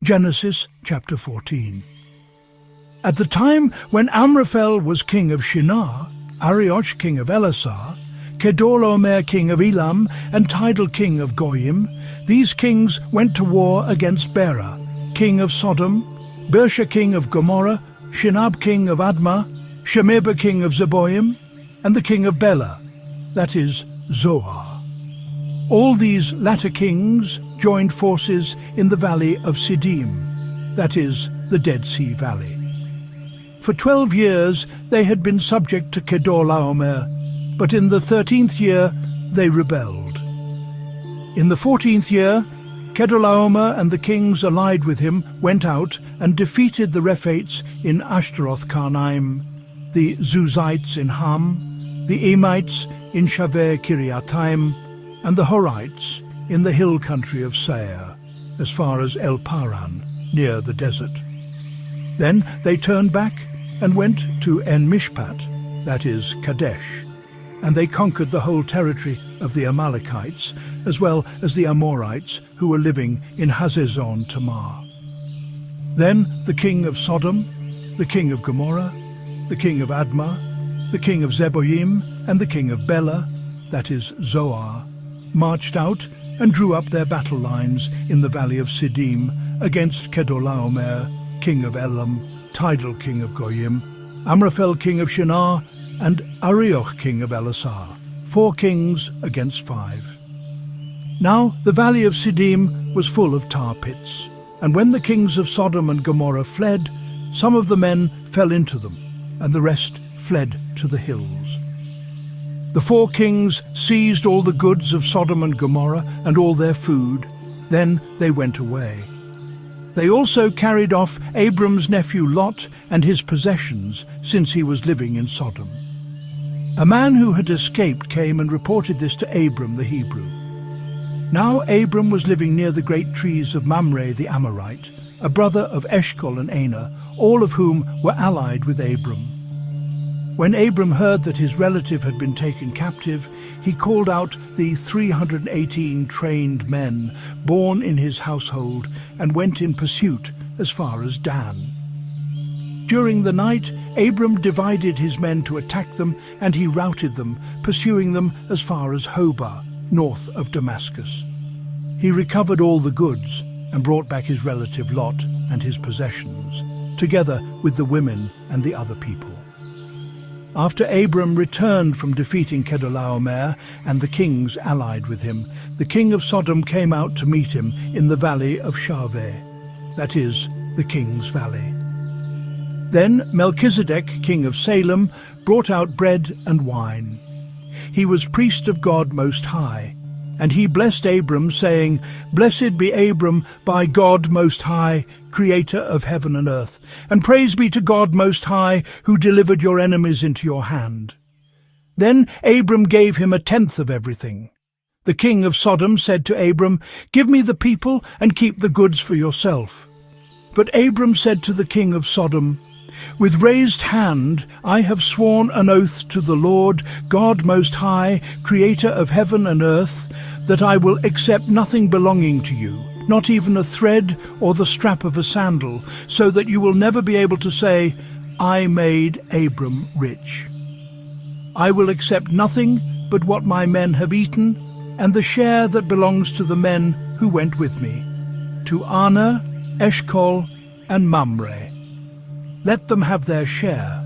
Genesis chapter 14. At the time when Amraphel was king of Shinar, Arioch king of Ellasar, Kedorlaomer king of Elam and Tidal king of Goyim, these kings went to war against Bera, king of Sodom, Birsha king of Gomorrah, Shinab king of Admah, Shemeber king of Zeboyim, and the king of Bela, that is, Zoar. All these latter kings joined forces in the Valley of Siddim, that is, the Dead Sea Valley. For 12 years they had been subject to Kedorlaomer, but in the 13th year they rebelled. In the 14th year, Kedorlaomer and the kings allied with him went out and defeated the Rephaites in Ashteroth Karnaim, the Zuzites in Ham, the Emites in Shaveh Kiriathaim, and the Horites in the hill country of Seir, as far as Paran, near the desert. Then they turned back and went to En Mishpat, that is, Kadesh, and they conquered the whole territory of the Amalekites, as well as the Amorites who were living in Hazezon Tamar. Then the king of Sodom, the king of Gomorrah, the king of Admah, the king of Zeboyim, and the king of Bela, that is, Zoar, marched out and drew up their battle lines in the Valley of Siddim against Kedorlaomer, king of Elam, Tidal king of Goyim, Amraphel king of Shinar, and Arioch king of Ellasar, 4 kings against 5. Now the Valley of Siddim was full of tar pits, and when the kings of Sodom and Gomorrah fled, some of the men fell into them, and the rest fled to the hills. The 4 kings seized all the goods of Sodom and Gomorrah and all their food. Then they went away. They also carried off Abram's nephew Lot and his possessions, since he was living in Sodom. A man who had escaped came and reported this to Abram the Hebrew. Now Abram was living near the great trees of Mamre the Amorite, a brother of Eshcol and Aner, all of whom were allied with Abram. When Abram heard that his relative had been taken captive, he called out the 318 trained men born in his household and went in pursuit as far as Dan. During the night, Abram divided his men to attack them, and he routed them, pursuing them as far as Hobah, north of Damascus. He recovered all the goods and brought back his relative Lot and his possessions, together with the women and the other people. After Abram returned from defeating Kedorlaomer and the kings allied with him, the king of Sodom came out to meet him in the valley of Shaveh, that is, the king's valley. Then Melchizedek, king of Salem, brought out bread and wine. He was priest of God Most High, and he blessed Abram, saying, "Blessed be Abram by God Most High, creator of heaven and earth, and praise be to God Most High, who delivered your enemies into your hand." Then Abram gave him 1/10 of everything. The king of Sodom said to Abram, "Give me the people and keep the goods for yourself." But Abram said to the king of Sodom, "With raised hand I have sworn an oath to the Lord, God Most High, creator of heaven and earth, that I will accept nothing belonging to you, not even a thread or the strap of a sandal, so that you will never be able to say, 'I made Abram rich.' I will accept nothing but what my men have eaten, and the share that belongs to the men who went with me, to Aner, Eshcol, and Mamre. Let them have their share,